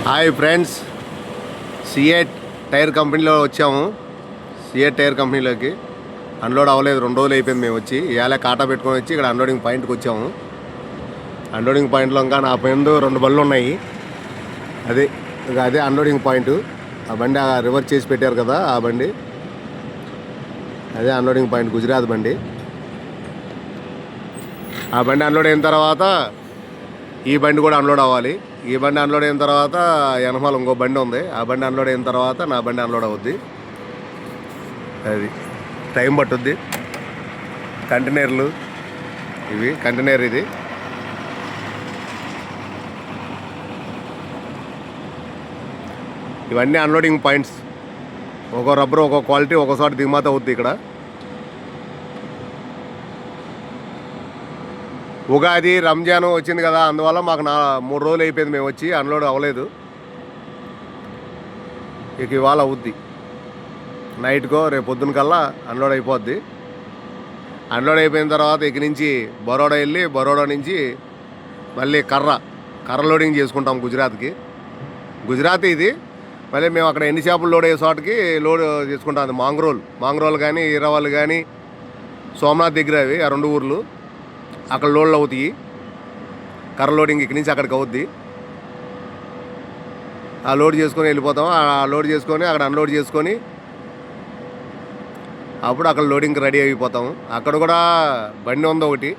Hi friends, సిఎట్ tyre కంపెనీలో వచ్చాము. సిఎట్ tyre కంపెనీలోకి unload అవ్వలేదు, 2 రోజులు అయిపోయింది. మేము వచ్చి ఇవాళ కాటా పెట్టుకొని వచ్చి ఇక్కడ అన్లోడింగ్ పాయింట్కి వచ్చాము. అన్లోడింగ్ పాయింట్లో ఇంకా నా ముందు 2 బళ్ళు ఉన్నాయి. అదే అన్లోడింగ్ పాయింట్. ఆ బండి రివర్స్ చేసి పెట్టారు కదా, ఆ బండి అదే అన్లోడింగ్ పాయింట్, గుజరాత్ బండి. ఆ బండి అన్లోడ్ అయిన తర్వాత ఈ బండి కూడా అన్లోడ్ అవ్వాలి. ఈ బండి అన్లోడ్ అయిన తర్వాత వెనకాల ఇంకో బండి ఉంది, ఆ బండి అన్లోడ్ అయిన తర్వాత నా బండి అన్లోడ్ అవుద్ది. అది టైం పట్టుద్ది. కంటైనర్లు ఇవి, కంటైనర్ ఇది. ఇవన్నీ అన్లోడింగ్ పాయింట్స్. ఒక్కో రబ్బరు ఒక్కో క్వాలిటీ, ఒక్కోసారి దిగుమతి అవుద్ది. ఇక్కడ ఉగాది రంజాన్ వచ్చింది కదా, అందువల్ల మాకు 3 రోజులు అయిపోయింది మేము వచ్చి, అన్లోడ్ అవ్వలేదు. ఇక ఇవాళ అవుద్ది, నైట్కో రేపు పొద్దున కల్లా అన్లోడ్ అయిపోద్ది. అన్లోడ్ అయిపోయిన తర్వాత ఇక నుంచి బరోడా వెళ్ళి, బరోడా నుంచి మళ్ళీ కర్ర లోడింగ్ చేసుకుంటాం గుజరాత్కి. గుజరాత్ ఇది. మళ్ళీ మేము అక్కడ ఎన్ని చేపలు లోడ్ అయ్యే చోటకి లోడ్ చేసుకుంటాం. అది మాంగ్రోల్ కానీ, ఈరావాళ్ళు కానీ, సోమనాథ్ దగ్గర అవి ఆ 2 ఊర్లు. అక్కడ లోడ్లు అవుతాయి. కర్ర లోడింగ్ ఇక్కడి నుంచి అక్కడికి అవుద్ది. ఆ లోడ్ చేసుకొని వెళ్ళిపోతాం. ఆ లోడ్ చేసుకొని అక్కడ అన్లోడ్ చేసుకొని అప్పుడు అక్కడ లోడింగ్కి రెడీ అయిపోతాము. అక్కడ కూడా బండి ఉంది ఒకటి.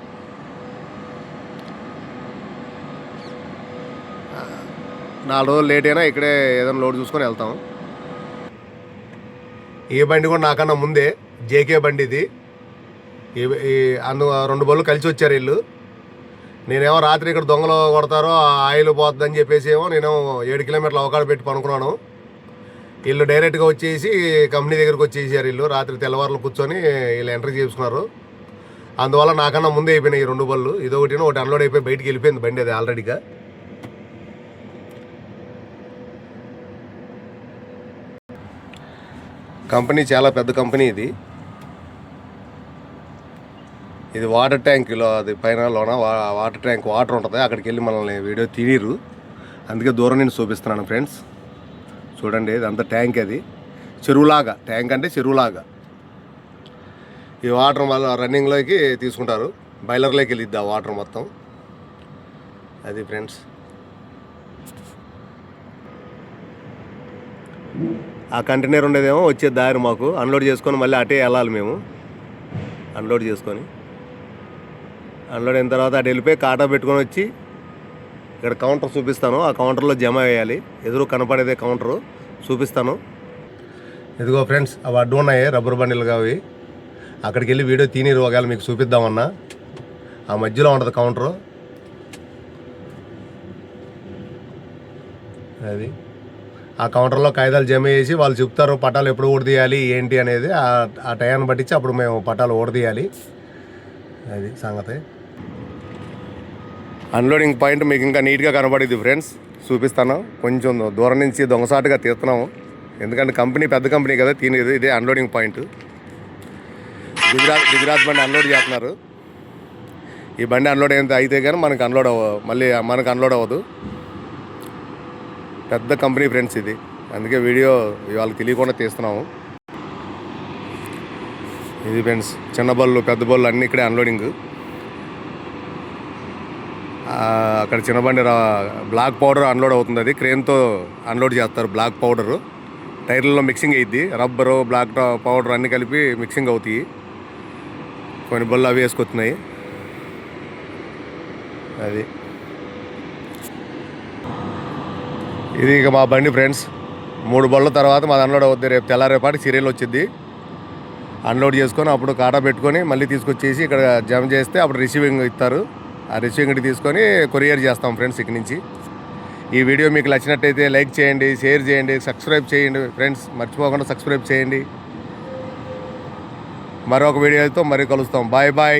నాలుగు రోజులు లేట్ అయినా ఇక్కడే ఏదైనా లోడ్ చూసుకొని వెళ్తాం. ఈ బండి కూడా నాకన్నా ముందే జేకే బండి ఇది. 2 బళ్ళు కలిసి వచ్చారు వీళ్ళు. నేనేమో రాత్రి ఇక్కడ దొంగలు కొడతారో, ఆయిల్ పోతుందని చెప్పేసి నేనేమో 7 కిలోమీటర్ల అవకాడ పెట్టి పనుకున్నాను. వీళ్ళు డైరెక్ట్గా వచ్చేసి కంపెనీ దగ్గరికి వచ్చేసారు. వీళ్ళు రాత్రి తెల్లవారులు కూర్చొని వీళ్ళు ఎంట్రీ చేసుకున్నారు. అందువల్ల నాకన్నా ముందే అయిపోయినాయి ఈ 2 బళ్ళు. ఇదొకటి అన్లోడ్ అయిపోయి బయటికి వెళ్ళిపోయింది బండి. అది ఆల్రెడీగా కంపెనీ చాలా పెద్ద కంపెనీ ఇది. ఇది వాటర్ ట్యాంక్లో, అది పైన లోన వాటర్ ట్యాంక్ వాటర్ ఉంటుంది. అక్కడికి వెళ్ళి మనల్ని వీడియో తీయరు, అందుకే దూరం నుంచి చూపిస్తున్నాను ఫ్రెండ్స్. చూడండి, ఇదంతా ట్యాంక్. అది చెరువులాగా, ట్యాంక్ అంటే చెరువులాగా. ఈ వాటర్ మళ్ళీ రన్నింగ్లోకి తీసుకుంటారు, బాయిలర్లోకి వెళ్ళిద్ది ఆ వాటర్ మొత్తం. అది ఫ్రెండ్స్. ఆ కంటైనర్ ఉండేదేమో వచ్చే దారి మాకు. అన్లోడ్ చేసుకొని మళ్ళీ అటే వెళ్ళాలి మేము. అన్లోడ్ చేసుకొని అన్లోడ్ అయిన తర్వాత అటు వెళ్ళిపోయి కాటా పెట్టుకొని వచ్చి ఇక్కడ కౌంటర్ చూపిస్తాను. ఆ కౌంటర్లో జమ వేయాలి. ఎదురు కనపడేదే కౌంటరు చూపిస్తాను. ఇదిగో ఫ్రెండ్స్, అవి అడ్డు ఉన్నాయి రబ్బర్ బండిలుగా. అవి అక్కడికి వెళ్ళి వీడియో తీనిరు, ఒకవేళ మీకు చూపిద్దామన్నా. ఆ మధ్యలో ఉంటుంది కౌంటరు. అది ఆ కౌంటర్లో కాగితాలు జమ చేసి వాళ్ళు చెప్తారు పట్టాలు ఎప్పుడు ఊడదీయాలి ఏంటి అనేది. ఆ టయాన్ని పట్టించి అప్పుడు మేము పట్టాలు ఊడదీయాలి. అది సంగతి. అన్లోడింగ్ పాయింట్ మీకు ఇంకా నీట్గా కనబడింది ఫ్రెండ్స్, చూపిస్తాను. కొంచెం దూరం నుంచి దొంగసాటుగా తీస్తున్నాము, ఎందుకంటే కంపెనీ పెద్ద కంపెనీ కదా తినేది. ఇదే అన్లోడింగ్ పాయింట్. గుజరాత్ బండి అన్లోడ్ చేస్తున్నారు. ఈ బండి అన్లోడ్ అయితే కానీ మనకు అన్లోడ్ అవ్వదు. పెద్ద కంపెనీ ఫ్రెండ్స్ ఇది, అందుకే వీడియో వాళ్ళకి తెలియకుండా తీస్తున్నాము. ఇది ఫ్రెండ్స్, చిన్న బళ్ళు పెద్ద బళ్ళు అన్నీ ఇక్కడే అన్లోడింగ్. అక్కడ చిన్న బండి బ్లాక్ పౌడర్ అన్లోడ్ అవుతుంది. అది క్రేన్తో అన్లోడ్ చేస్తారు. బ్లాక్ పౌడరు టైర్లలో మిక్సింగ్ అయ్యిద్ది. రబ్బరు, బ్లాక్ పౌడర్ అన్నీ కలిపి మిక్సింగ్ అవుతాయి. కొన్ని బళ్ళు అవి వేసుకొస్తున్నాయి. అది ఇది ఇక మా బండి ఫ్రెండ్స్. 3 బళ్ళ తర్వాత మాది అన్లోడ్ అవుద్ది. రేపు తెల్లారేపాటి సీరియల్ వచ్చింది. అన్లోడ్ చేసుకొని అప్పుడు కాటా పెట్టుకొని మళ్ళీ తీసుకొచ్చేసి ఇక్కడ జమ చేస్తే అప్పుడు రిసీవింగ్ ఇస్తారు. ఆ రిసీవింగ్ తీసుకొని కొరియర్ చేస్తాం ఫ్రెండ్స్ ఇక్కడి నుంచి. ఈ వీడియో మీకు నచ్చినట్టయితే లైక్ చేయండి, షేర్ చేయండి, సబ్స్క్రైబ్ చేయండి ఫ్రెండ్స్. మర్చిపోకుండా సబ్స్క్రైబ్ చేయండి. మరొక వీడియోతో మరీ కలుస్తాం. Bye bye.